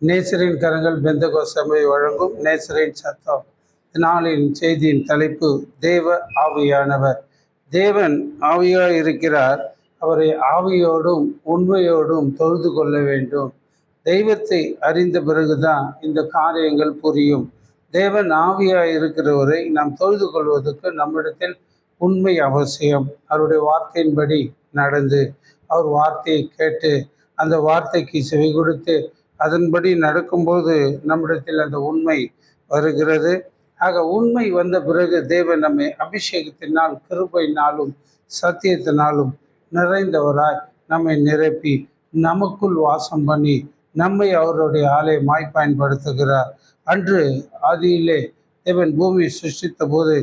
நேசரின் கரங்கள் பெந்தகோஸ்தமை வழங்கும் நேசரின் சத்தம். நாளின் செய்தியின் தலைப்பு தேவ ஆவியானவர். தேவன் ஆவியாய் இருக்கிறார். அவரை ஆவியோடும் உண்மையோடும் தொழுது கொள்ள வேண்டும். தெய்வத்தை அறிந்த பிறகுதான் இந்த காரியங்கள் புரியும். தேவன் ஆவியாய் இருக்கிறவரை நாம் தொழுது கொள்வதற்கு நம்மிடத்தில் உண்மை அவசியம். அவருடைய வார்த்தையின்படி நடந்து, அவர் வார்த்தையை கேட்டு, அந்த வார்த்தைக்கு செவி கொடுத்து அதன்படி நடக்கும்போது நம்மிடத்தில் அந்த உண்மை வருகிறது. ஆக உண்மை வந்த பிறகு தேவன் நம்மை அபிஷேகத்தினால், கிருபையினாலும் சத்தியத்தினாலும் நிறைந்தவராய் நம்மை நிரப்பி நமக்குள் வாசம் பண்ணி நம்மை அவருடைய ஆலயமாய் பயன்படுத்துகிறார். அன்று ஆதியிலே தேவன் பூமியை சிருஷ்டித்த போது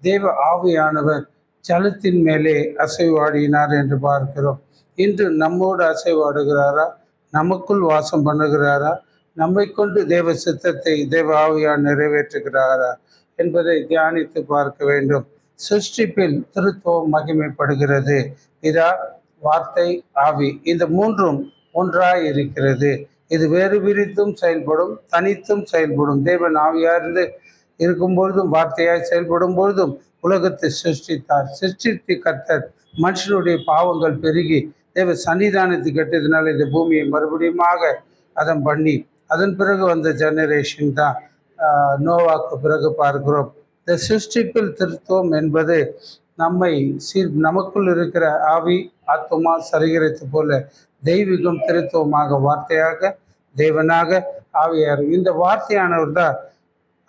தேவ ஆவியானவர் ஜலத்தின் மேலே அசைவாடினார் என்று பார்க்கிறோம். இன்று நம்மோடு அசைவாடுகிறாரா? நமக்குள் வாசம் பண்ணுகிறாரா? நம்மை கொண்டு தேவ சித்தத்தை தேவ ஆவியார் நிறைவேற்றுகிறாரா என்பதை தியானித்து பார்க்க வேண்டும். சிருஷ்டிப்பில் திருத்துவம் மகிமைப்படுகிறது. பிதா, வார்த்தை, ஆவி, இந்த மூன்றும் ஒன்றாய் இருக்கிறது. இது வேறு பிரித்தும் செயல்படும், தனித்தும் செயல்படும். தேவன் ஆவியார்ந்து இருக்கும் பொழுதும், வார்த்தையாய் செயல்படும் பொழுதும் உலகத்தை சிருஷ்டித்தார். சிருஷ்டித்து கர்த்தர் மனுஷனுடைய பாவங்கள் பெருகி தேவ சன்னிதானத்தை கட்டியதுனால இந்த பூமியை மறுபடியுமாக அதன் பண்ணி அதன் பிறகு வந்த ஜெனரேஷன் தான் நோவாக்கு பிறகு பார்க்கிறோம். இந்த சிருஷ்டிப்பில் திருத்துவம் என்பது நம்மை நமக்குள் இருக்கிற ஆவி, ஆத்மா, சரீரத்தை போல தெய்வீகம் திருத்துவமாக, வார்த்தையாக, தேவனாக, ஆவியார். இந்த வார்த்தையானவர் தான்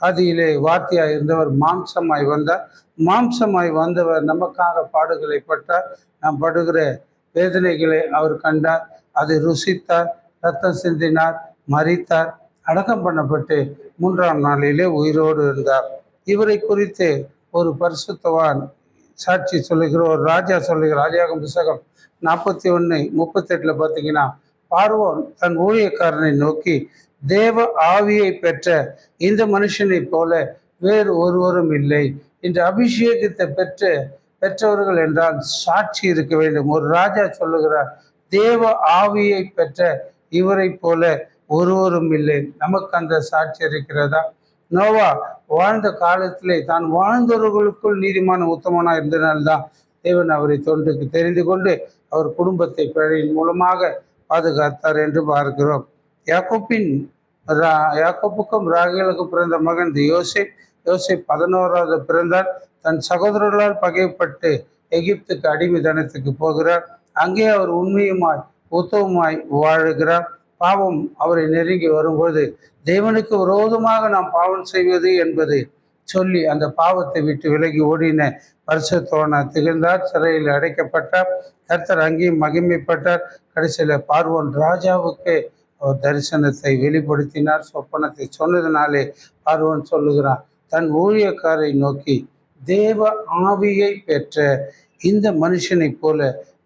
ஆதியிலே வார்த்தையாய் இருந்தவர் மாம்சமாய் வந்தார். மாம்சமாய் வந்தவர் நமக்காக பாடுகளை பட்டார். நாம் படுகிற வேதனைகளை அவர் கண்டார், அதை ருசித்தார், ரத்தம் சிந்தினார், மரித்தார், அடக்கம் பண்ணப்பட்டு 3ஆம் நாளிலே உயிரோடு இருந்தார். இவரை குறித்து ஒரு பரிசுத்தவான் சாட்சி சொல்லுகிற ஒரு ராஜா சொல்லுகிற ராஜாகம் புத்தகம் 41:38 பார்த்தீங்கன்னா, பார்வோன் தன் ஊழியக்காரனை நோக்கி, தேவ ஆவியை பெற்ற இந்த மனுஷனை போல வேறு ஒருவரும் இல்லை. இந்த அபிஷேகத்தை பெற்றவர்கள் என்றால் சாட்சி இருக்க வேண்டும். ஒரு ராஜா சொல்லுகிறார், தேவ ஆவியை பெற்ற இவரை போல ஒருவரும் இல்லை. நமக்கு அந்த சாட்சி இருக்கிறதா? நோவா வாழ்ந்த காலத்திலே தான் வாழ்ந்தவர்களுக்குள் நீதிமான உத்தமனா இருந்தனால்தான் தேவன் அவரை தொண்டுக்கு தெரிந்து கொண்டு அவர் குடும்பத்தை பிழையின் மூலமாக பாதுகாத்தார் என்று பார்க்கிறோம். யாக்கோப்புக்கும் ராகேலுக்கும் பிறந்த மகன் யோசேப். 11வது பிறந்தார். தன் சகோதரர்களால் பகைப்பட்டு எகிப்துக்கு அடிமைத்தனத்துக்கு போகிறார். அங்கே அவர் உண்மையுமாய் உத்தவமாய் வாழுகிறார். பாவம் அவரை நெருங்கி வரும்போது தேவனுக்கு விரோதமாக நாம் பாவம் செய்வது என்பது சொல்லி அந்த பாவத்தை விட்டு விலகி ஓடின பரிசுத்தவானா திகழ்ந்தார். சிறையில் அடைக்கப்பட்டார். கர்த்தர் அங்கேயும் மகிமைப்பட்டார். கடைசியில் பார்வோன் ராஜாவுக்கு அவர் தரிசனத்தை வெளிப்படுத்தினார். சொப்பனத்தை சொன்னதினாலே பார்வோன் சொல்லுகிறான், தன் ஊழியக்காரை நோக்கி, தேவ ஆவியை பெற்ற இந்த மனுஷனை போல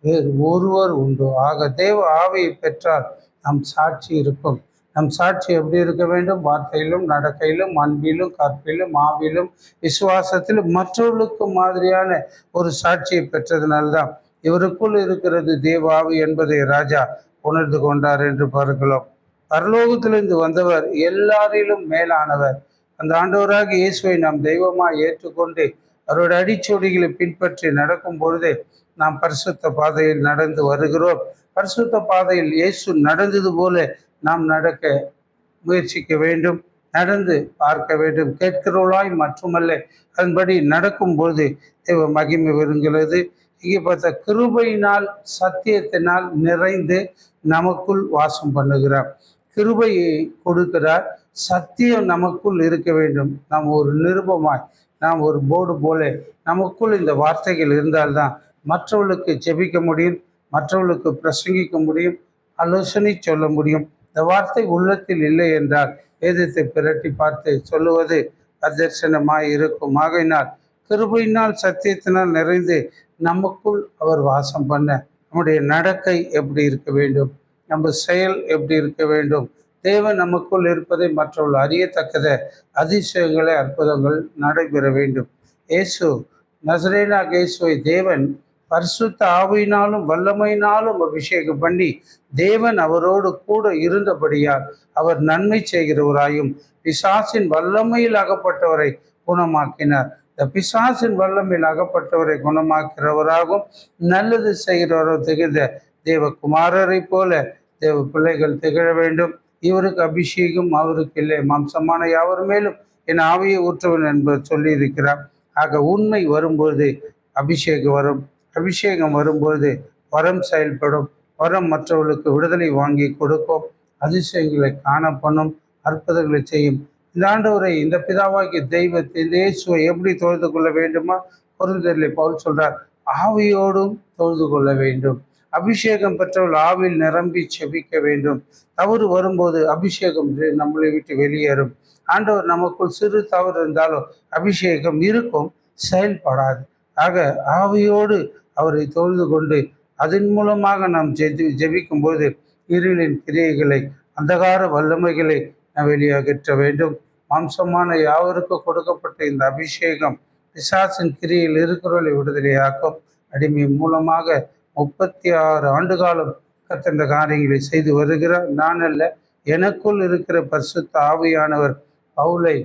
வேறு ஒருவர் உண்டு. ஆக தேவ ஆவியை பெற்றால் நம் சாட்சி இருக்கும். நம் சாட்சி எப்படி இருக்க வேண்டும்? வார்த்தையிலும், நடக்கையிலும், அன்பிலும், கற்பிலும், ஆவிலும், விசுவாசத்திலும் மற்றவர்களுக்கு மாதிரியான ஒரு சாட்சியை பெற்றதுனால்தான் இவருக்குள் இருக்கிறது தேவ ஆவி என்பதை ராஜா உணர்ந்து கொண்டார் என்று பார்க்கலாம். பரலோகத்திலிருந்து வந்தவர் எல்லாரிலும் மேலானவர். அந்த ஆண்டவராக இயேசுவை நாம் தெய்வமாக ஏற்றுக்கொண்டு அவருடைய அடிச்சொடிகளை பின்பற்றி நடக்கும் பொழுது நாம் பரிசுத்த பாதையில் நடந்து வருகிறோம். பரிசுத்த பாதையில் இயேசு நடந்தது போல நாம் நடக்க முயற்சிக்க வேண்டும், நடந்து பார்க்க வேண்டும். கேட்கிறவளாய் மட்டுமல்ல, அதன்படி நடக்கும்போது தேவ மகிமை வருகிறது. இங்கே பார்த்த கிருபையினால் சத்தியத்தினால் நிறைந்து நமக்குள் வாசம் பண்ணுகிறார். கிருபையை கொடுக்கிறார். சத்தியம் நமக்குள் இருக்க வேண்டும். நாம் ஒரு நிருபமாய், நாம் ஒரு போர்டு போல நமக்குள் இந்த வார்த்தைகள் இருந்தால்தான் மற்றவர்களுக்கு ஜெபிக்க முடியும், மற்றவர்களுக்கு பிரசங்கிக்க முடியும், ஆலோசனை சொல்ல முடியும். இந்த வார்த்தை உள்ளத்தில் இல்லை என்றால் வேதத்தை பிரட்டி பார்த்து சொல்லுவது அதர்சனமாய் இருக்கும். ஆகையினால் கிருபையினால் சத்தியத்தினால் நிறைந்து நமக்குள் அவர் வாசம் பண்ண நம்முடைய நடக்கை எப்படி இருக்க வேண்டும், நம்ம செயல் எப்படி இருக்க வேண்டும், தேவன் நமக்குள் இருப்பதை மற்றவர்கள் அறியத்தக்கத அதிசயங்களை, அற்புதங்கள் நடைபெற வேண்டும். இயேசு நசரேயனாகிய இயேசுவை தேவன் பரிசுத்த ஆவியினாலும் வல்லமையினாலும் அபிஷேகம் பண்ணி தேவன் அவரோடு கூட இருந்தபடியால் அவர் நன்மை செய்கிறவராயும் பிசாசின் வல்லமையில் அகப்பட்டவரை குணமாக்கினார். இந்த பிசாசின் வல்லமையில் அகப்பட்டவரை குணமாக்கிறவராகவும் நல்லது செய்கிறவரோ திகழ்ந்த தேவகுமாரரை போல தேவ பிள்ளைகள் திகழ வேண்டும். இவருக்கு அபிஷேகம் அவருக்கு இல்லை, மாம்சமான யாவர் மேலும் என் ஆவியை ஊற்றுவன் என்பது சொல்லி இருக்கிறார். ஆக உண்மை வரும்போது அபிஷேகம் வரும், அபிஷேகம் வரும்போது வரம் செயல்படும், வரம் மற்றவர்களுக்கு விடுதலை வாங்கி கொடுக்கும், அதிசயங்களை காண பண்ணும், அற்புதங்களை செய்யும். இந்த ஆண்டவரை, இந்த பிதாவாகிய தெய்வத்தை, இந்த இயேசுவை எப்படி தொழுது கொள்ள வேண்டுமா? கொரிந்தியரிலே பவுல் சொல்றார், ஆவியோடும் தொழுது கொள்ள வேண்டும். அபிஷேகம் பெற்றவள் ஆவில் நிரம்பி செபிக்க வேண்டும். தவறு வரும்போது அபிஷேகம் நம்மளை விட்டு வெளியேறும். ஆண்டவர் நமக்குள் சிறு தவறு இருந்தாலும் அபிஷேகம் இருக்கும், செயல்படாது. ஆக ஆவியோடு அவரை தொழுது கொண்டு அதன் மூலமாக நாம் ஜெபிக்கும் போது இருளின் கிரியைகளை, அந்தகார வல்லமைகளை வெளியகற்ற வேண்டும். மாம்சமான யாவருக்கு கொடுக்கப்பட்ட இந்த அபிஷேகம் பிசாசின் கிரியில் இருக்கிறவர்களை விடுதலையாக்கும். அடிமை மூலமாக 36 ஆண்டு காலம் கத்தந்த காரியங்களை செய்து வருகிறார். நான் அல்ல, எனக்குள் இருக்கிற பரிசுத்த ஆவியானவர் பவுலை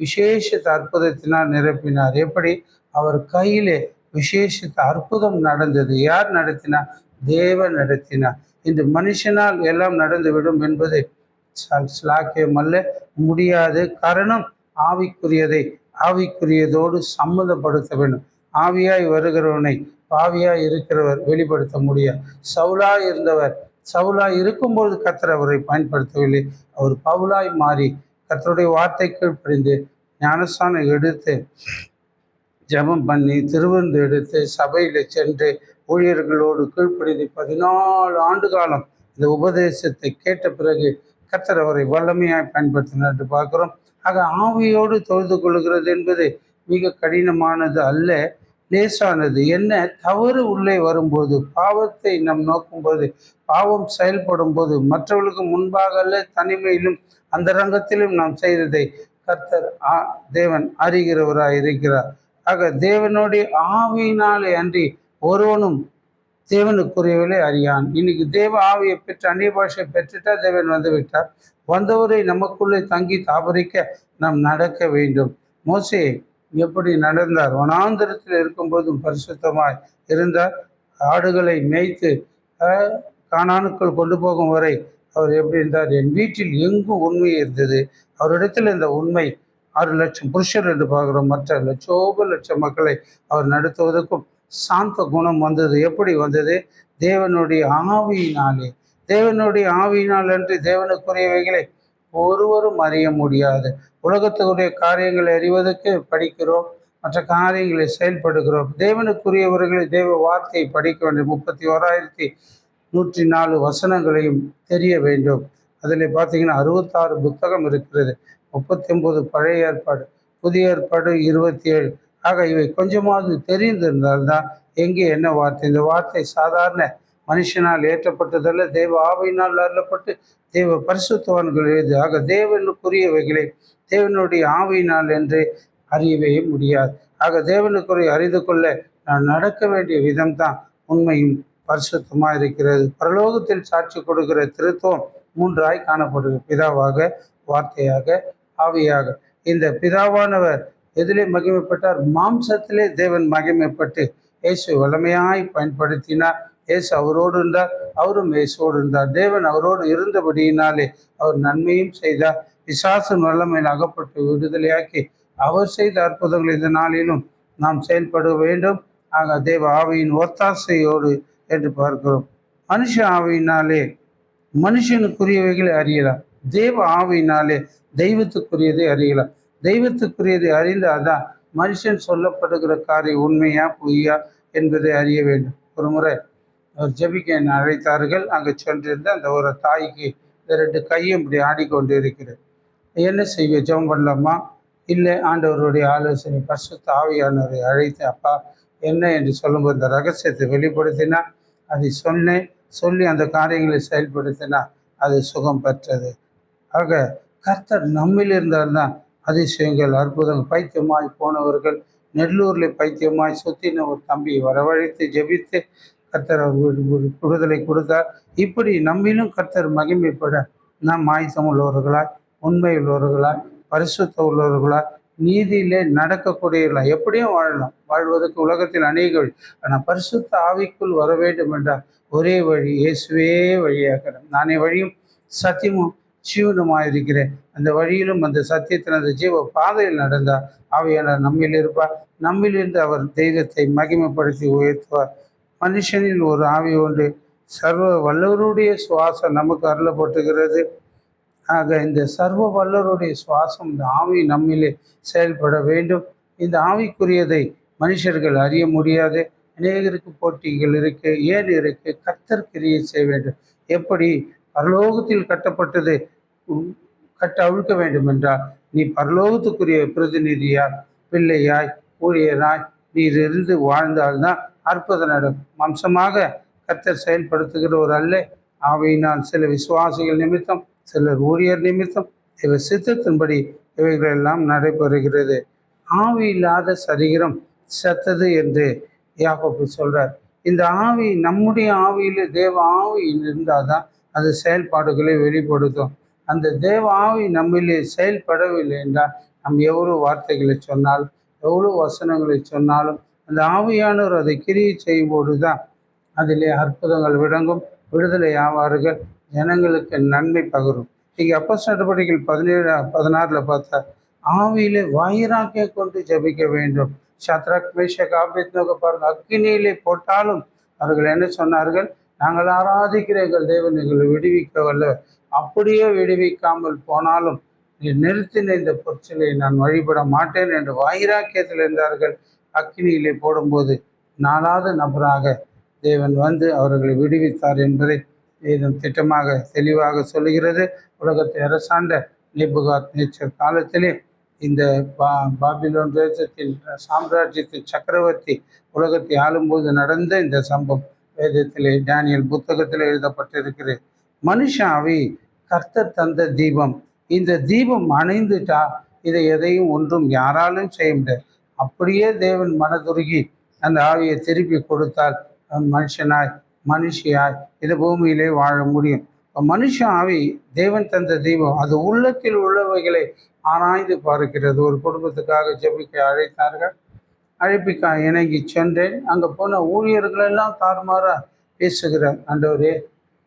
விசேஷித்த அற்புதத்தினால் நிரப்பினார். எப்படி? அவர் கையிலே விசேஷித்த அற்புதம் நடந்தது. யார் நடத்தினார்? தேவன் நடத்தினார். இந்த மனுஷனால் எல்லாம் நடந்துவிடும் என்பது ஸ்லாக்கியம் அல்ல, முடியாது. காரணம், ஆவிக்குரியதை ஆவிக்குரியதோடு சம்மந்தப்படுத்த வேண்டும். ஆவியாய் வருகிறவனை பாவியாய் இருக்கிறவர் வெளிப்படுத்த முடியாது. சவுலாய் இருந்தவர் சவுலாய் இருக்கும்போது கர்த்தர் அவரை பயன்படுத்தவில்லை. அவர் பவுலாய் மாறி கர்த்தருடைய வார்த்தை கீழ்ப்படிந்து ஞானஸ்தானம் எடுத்து ஜெபம் பண்ணி திருவிருந்து எடுத்து சபையில் சென்று ஊழியர்களோடு கீழ்ப்படிந்து 14 ஆண்டு காலம் இந்த உபதேசத்தை கேட்ட பிறகு கர்த்தர் அவரை வல்லமையாய் பயன்படுத்தினார் என்று பார்க்கிறோம். ஆக ஆவியோடு தொழுது கொள்கிறது என்பது மிக கடினமானது அல்ல, லேசானது. என்ன? தவறு உள்ளே வரும்போது, பாவத்தை நாம் நோக்கும்போது, பாவம் செயல்படும் போது, மற்றவர்களுக்கு முன்பாக அல்ல, தனிமையிலும் அந்த ரங்கத்திலும் நாம் செய்ததை கர்த்தர் தேவன் அறிகிறவராய் இருக்கிறார். ஆக தேவனுடைய ஆவியினாலே அன்றி ஒருவனும் தேவனுக்குரியவர்களே அறியான். இன்னைக்கு தேவ ஆவியை பெற்று அந்நிய பாஷை பெற்றுட்டா தேவன் வந்து விட்டார். வந்தவரை நமக்குள்ளே தங்கி தாபரிக்க நாம் நடக்க வேண்டும். மோசே எப்படி நடந்தார்? வனாந்தரத்தில் இருக்கும்போதும் பரிசுத்தமாய் இருந்தார். ஆடுகளை மேய்த்து கானானுக்குள் கொண்டு போகும் வரை அவர் எப்படி இருந்தார்? என் வீட்டில் எங்கும் உண்மை இருந்தது. அவரிடத்தில் இந்த உண்மை 6 லட்சம் புருஷர் என்று பார்க்கிறோம். மற்ற லட்சோப மக்களை அவர் நடத்துவதற்கும் சாந்த குணம் வந்தது. எப்படி வந்தது? தேவனுடைய ஆவியினாலே. தேவனுடைய ஆவியினால் அன்றி தேவனுக்குரியவைகளை ஒருவரும் அறிய முடியாது. உலகத்துக்குரிய காரியங்களை அறிவதற்கு படிக்கிறோம், மற்ற காரியங்களை செயல்படுகிறோம். தேவனுக்குரியவர்களை தேவ வார்த்தையை படிக்க வேண்டும். 31,104 வசனங்களையும் தெரிய வேண்டும். அதில் பார்த்தீங்கன்னா 66 புத்தகம் இருக்கிறது. 39 பழைய ஏற்பாடு, புதிய ஏற்பாடு 27. ஆக இவை கொஞ்சமாவது தெரிந்திருந்தால்தான் எங்கே என்ன வார்த்தை. இந்த வார்த்தை சாதாரண மனுஷனால் ஏற்றப்பட்டதல்ல, தேவ ஆவியினால் அருளப்பட்டு தேவ பரிசுத்தவான்கள் எழுது. ஆக தேவனுக்குரியவைகளை தேவனுடைய ஆவியினால் என்று அறியவே முடியாது. ஆக தேவனுக்குரிய அறிந்து கொள்ள நான் நடக்க வேண்டிய விதம்தான் உண்மையும் பரிசுத்தமாக இருக்கிறது. பரலோகத்தில் சாட்சி கொடுக்கிற திருத்துவம் 3 காணப்படுகிறது: பிதாவாக, வார்த்தையாக, ஆவியாக. இந்த பிதாவானவர் எதிலே மகிமைப்பட்டார்? மாம்சத்திலே தேவன் மகிமைப்பட்டு இயேசு வல்லமையாய் பயன்படுத்தினார். இயேசு அவரோடு இருந்தார், அவரும் இயேசுவோடு இருந்தார். தேவன் அவரோடு இருந்தபடியினாலே அவர் நன்மையும் செய்தார். பிசாசின் வல்லமையில் அகப்பட்டு விடுதலையாக்கி அவர் செய்த அற்புதங்கள் இந்த நாளிலும் நாம் செயல்பட வேண்டும். ஆக தேவ ஆவியின் ஒத்தாசையோடு என்று பார்க்கிறோம். மனுஷ ஆவியினாலே மனுஷனுக்குரியவைகளை அறியலாம், தேவ ஆவியினாலே தெய்வத்துக்குரியதை அறியலாம். தெய்வத்துக்குரியதை அறிந்தால்தான் மனுஷன் சொல்லப்படுகிற காரியம் உண்மையா பொய்யா என்பதை அறிய வேண்டும். ஒரு முறை அவர் ஜெபிக்க என்னை அழைத்தார்கள். அங்கே சென்றிருந்த அந்த ஒரு தாய்க்கு 2 கையும் இப்படி ஆடிக்கொண்டு இருக்கிறது. என்ன செய்ய? ஜெபம் பண்ணலாமா? இல்லை, ஆண்டவருடைய ஆலோசனை பரிசுத்த ஆவியானவரை அழைத்து, அப்பா என்ன என்று சொல்லும்போது இந்த ரகசியத்தை வெளிப்படுத்தினா, அதை சொன்னேன். சொல்லி அந்த காரியங்களை செயல்படுத்தினா அது சுகம் பெற்றது. ஆக கர்த்தர் நம்மில் இருந்தால்தான் அதிசயங்கள், அற்புதங்கள். பைத்தியமாய் போனவர்கள் நெல்லூரில் பைத்தியமாய் சுத்தின ஒரு தம்பியை வரவழைத்து ஜெபித்து கர்த்தர் அவர் விடுதலை கொடுத்தார். இப்படி நம்மிலும் கர்த்தர் மகிமைப்பட நாம் ஆயத்தம் உள்ளவர்களாய், உண்மை உள்ளவர்களாய், பரிசுத்த உள்ளவர்களாய், நீதியிலே நடக்கக்கூடியவர்களாய் எப்படியும் வாழலாம். வாழ்வதற்கு உலகத்தில் அநேக வழி. ஆனால் பரிசுத்த ஆவிக்குள் வர வேண்டும் என்றால் ஒரே வழி, இயேசுவே வழியாக்கிறேன். நானே வழியும் சத்தியமும் ஜீவனுமாக இருக்கிறேன். அந்த வழியிலும் அந்த சத்தியத்தில் அந்த ஜீவ பாதையில் நடந்தார் ஆவியானவர் நம்மில் இருப்பார். நம்மிலிருந்து அவர் தெய்வத்தை மகிமைப்படுத்தி உயர்த்துவார். மனுஷனில் ஒரு ஆவி ஒன்று, சர்வ வல்லவருடைய சுவாசம் நமக்கு அருளப்பட்டுகிறது. ஆக இந்த சர்வ வல்லவருடைய சுவாசம், இந்த ஆவி நம்மிலே செயல்பட வேண்டும். இந்த ஆவிக்குரியதை மனுஷர்கள் அறிய முடியாது. அநேகருக்கு போட்டிகள் இருக்கு, ஏன் இருக்கு. கர்த்தர் கிரியை செய்ய வேண்டும். எப்படி பரலோகத்தில் கட்டப்பட்டது கட்ட அவிழ்க்க வேண்டும் என்றால் நீ பரலோகத்துக்குரிய பிரதிநிதியாய், பிள்ளையாய், ஊழியராய் நீர் இருந்து வாழ்ந்தால்தான் அற்புதம் நடக்கும். வம்சமாக கர்த்தர் செயல்படுத்துகிறவர் அல்ல. ஆவியினால் சில விசுவாசிகள் நிமித்தம், சிலர் ஊழியர் நிமித்தம், இவர் சித்தத்தின்படி இவைகளெல்லாம் நடைபெறுகிறது. ஆவி இல்லாத சரீரம் செத்தது என்று யாக்கோபு சொல்றார். இந்த ஆவி நம்முடைய ஆவியில் தேவ ஆவியில் இருந்தால் தான் அது செயல்பாடுகளை வெளிப்படுத்தும். அந்த தேவ ஆவி நம்மிலே செயல்படவில்லை என்றால் நம் எவ்வளோ வார்த்தைகளை சொன்னாலும், எவ்வளோ வசனங்களை சொன்னாலும், அந்த ஆவியானவர் அதை கிரியை செய்யும்போது தான் அதிலே அற்புதங்கள் விளங்கும், விடுதலை ஆவார்கள், ஜனங்களுக்கு நன்மை பகரும். இங்கே அப்போஸ்தலர் நடவடிக்கைகள் 17-16 பார்த்தா ஆவியிலே வைராக்கியம் கொண்டு ஜபிக்க வேண்டும். சத்ராக் மேஷக் ஆபேத்நேகோ பாருங்க, அக்கினியிலே போட்டாலும் அவர்கள் என்ன சொன்னார்கள்? நாங்கள் ஆராதிக்கிற எங்கள் தேவன் எங்களை விடுவிக்க வல்ல. அப்படியே விடுவிக்காமல் போனாலும் நீ நிறுத்தின இந்த பொற்சிலை நான் வழிபட மாட்டேன் என்று வைராக்கியத்தில் இருந்தார்கள். அக்கினியிலே போடும்போது 4வது நபராக தேவன் வந்து அவர்களை விடுவித்தார் என்பதை வேதம் திட்டமாக தெளிவாக சொல்லுகிறது. உலகத்தை அரசாண்ட நேபுகாத்நேச்சர் காலத்திலே இந்த பாபிலோன் தேசத்தின் சாம்ராஜ்யத்தின் சக்கரவர்த்தி உலகத்தை ஆளும்போது நடந்த இந்த சம்பவம் வேதத்திலே டேனியல் புத்தகத்தில் எழுதப்பட்டிருக்கிறது. மனுஷாவி கர்த்தர் தந்த தீபம். இந்த தீபம் அணைந்துட்டா இதை எதையும் ஒன்றும் யாராலும் செய்ய முடியாது. அப்படியே தேவன் மனதுருகி அந்த ஆவியை திருப்பி கொடுத்தால் மனுஷனாய், மனுஷியாய் இந்த பூமியிலே வாழ முடியும். மனுஷ ஆவி தேவன் தந்த தீபம், அது உள்ளத்தில் உள்ளவைகளை ஆராய்ந்து பார்க்கிறது. ஒரு குடும்பத்துக்காக ஜெபிக்க அழைத்தார்கள். அழைப்பிக்காக இணங்கி சென்றேன். அங்கே போன ஊழியர்களெல்லாம் தாறுமாறாக பேசுகிறார். ஆண்டவரே,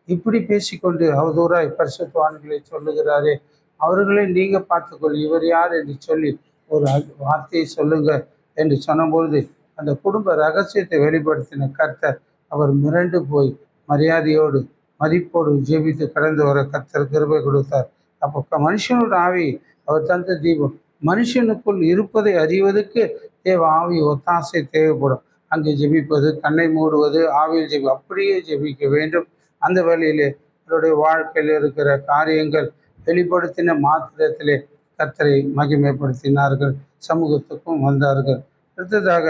இப்படி பேசிக்கொண்டு அவதூறாய் பரிசுத்தவான்களை சொல்லுகிறாரே, அவர்களை நீங்கள் பார்த்துக்கொள், இவர் யார் என்று சொல்லி ஒரு வார்த்தையை சொல்லுங்க என்று சொன்னபொழுது அந்த குடும்ப ரகசியத்தை வெளிப்படுத்தின கர்த்தர் அவர் மிரண்டு போய் மரியாதையோடு மதிப்போடு ஜெபித்து கடந்து வர கர்த்தர் கிருபை கொடுத்தார். அப்போ மனுஷனோட ஆவி அவர் தந்த தீபம். மனுஷனுக்குள் இருப்பதை அறிவதற்கு தேவ ஆவி ஒத்தாசை தேவைப்படும். அங்கே ஜெபிப்பது, கண்ணை மூடுவது, ஆவியில் ஜெபி அப்படியே ஜெபிக்க வேண்டும். அந்த வேளையிலே அவருடைய வாழ்க்கையில் இருக்கிற காரியங்கள் வெளிப்படுத்தின மாத்திரத்திலே கர்த்தரை மகிமைப்படுத்தினார்கள், சமூகத்துக்கும் வந்தார்கள். அடுத்ததாக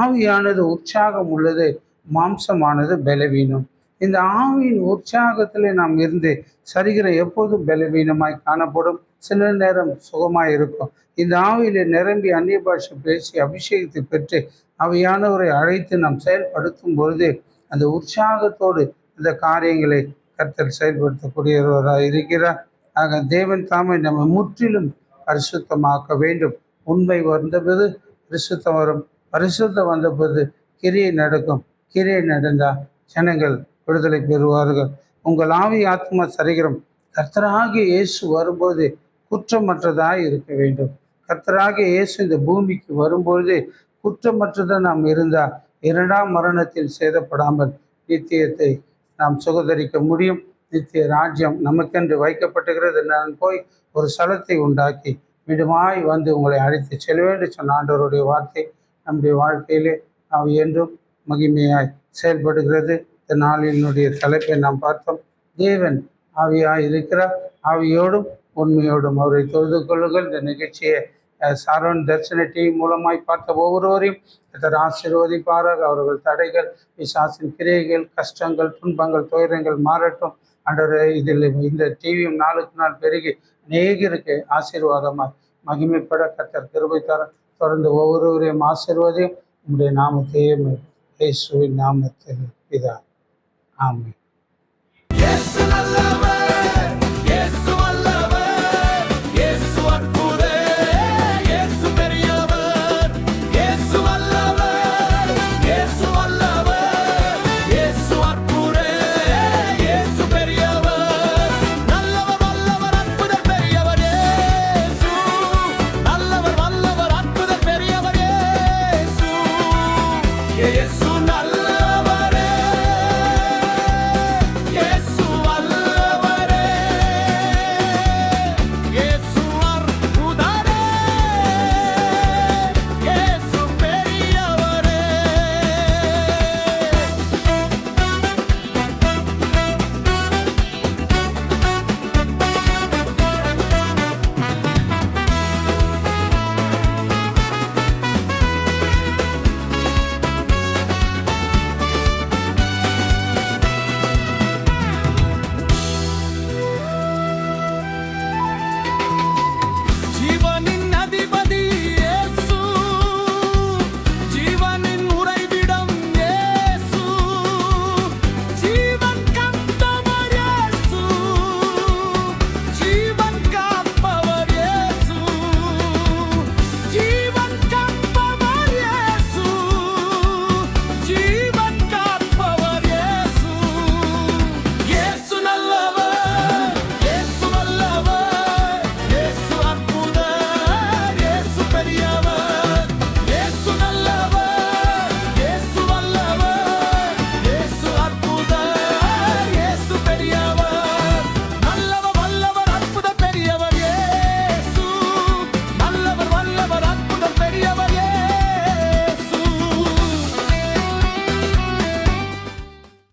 ஆவியானது உற்சாகம் உள்ளது, மாம்சமானது பலவீனம். இந்த ஆவியின் உற்சாகத்தில் நாம் இருந்து சரீரம் எப்போதும் பலவீனமாய் காணப்படும், சில நேரம் சுகமாய் இருக்கும். இந்த ஆவியில நிரம்பி அந்நிய பாஷை பேசி அபிஷேகத்தை பெற்று ஆவியானவரை அழைத்து நாம் செயல்படுத்தும் பொழுது அந்த உற்சாகத்தோடு இந்த காரியங்களை கர்த்தர் செயல்படுத்தக்கூடியவராக இருக்கிறார். ஆக தேவன் தாமே நம்ம முற்றிலும் பரிசுத்தமாக்க வேண்டும். உண்மை வந்தபோது பரிசுத்தம் வரும், பரிசுத்தம் வந்தபோது கிரியை நடக்கும். கிரியை நடந்தால் ஜனங்கள் விடுதலை பெறுவார்கள். உங்கள் ஆவி ஆத்மா சரீரம் கர்த்தராகிய இயேசு வரும்போது குற்றமற்றதாக இருக்க வேண்டும். கர்த்தராகிய இயேசு இந்த பூமிக்கு வரும்பொழுது குற்றமற்றதாக நாம் இருந்தால் 2ஆம் மரணத்தில் சேதப்படாமல் நித்தியத்தை நாம் சுகதரிக்க முடியும். நித்திய ராஜ்யம் நமக்கென்று வைக்கப்பட்டுகிறது. நான் போய் ஒரு ஸ்தலத்தை உண்டாக்கி மீண்டுமாய் வந்து உங்களை அழைத்து செல்ல வேண்டும் சொன்ன ஆண்டவருடைய வார்த்தை நம்முடைய வாழ்க்கையிலே நாம் என்றும் மகிமையாய் செயல்படுகிறது. இந்த நாளினுடைய தலைப்பை நாம் பார்த்தோம். தேவன் ஆவியாய் இருக்கிறார். ஆவியோடும் உண்மையோடும் அவரை தொழுது கொள்ளுங்கள். இந்த நிகழ்ச்சியை சாரோன் தரிசன டிவி மூலமாய் பார்த்த ஒவ்வொருவரையும் இதர் ஆசீர்வதிப்பாராக. அவர்கள் தடைகள், பிசாசின் கிரியைகள், கஷ்டங்கள், துன்பங்கள், துயரங்கள் மாறட்டும். ஆண்டவரே, இதில் இந்த டிவியும் நாளுக்கு நாள் பெருகி அநேகருக்கு ஆசீர்வாதமாய் மகிமைப்பட கர்த்தர் கிருபை தர தொடர்ந்து ஒவ்வொருவரையும் ஆசீர்வதியும். உம்முடைய நாமத்தையே இயேசுவின் நாமத்தில் பிதா. ஆமென்.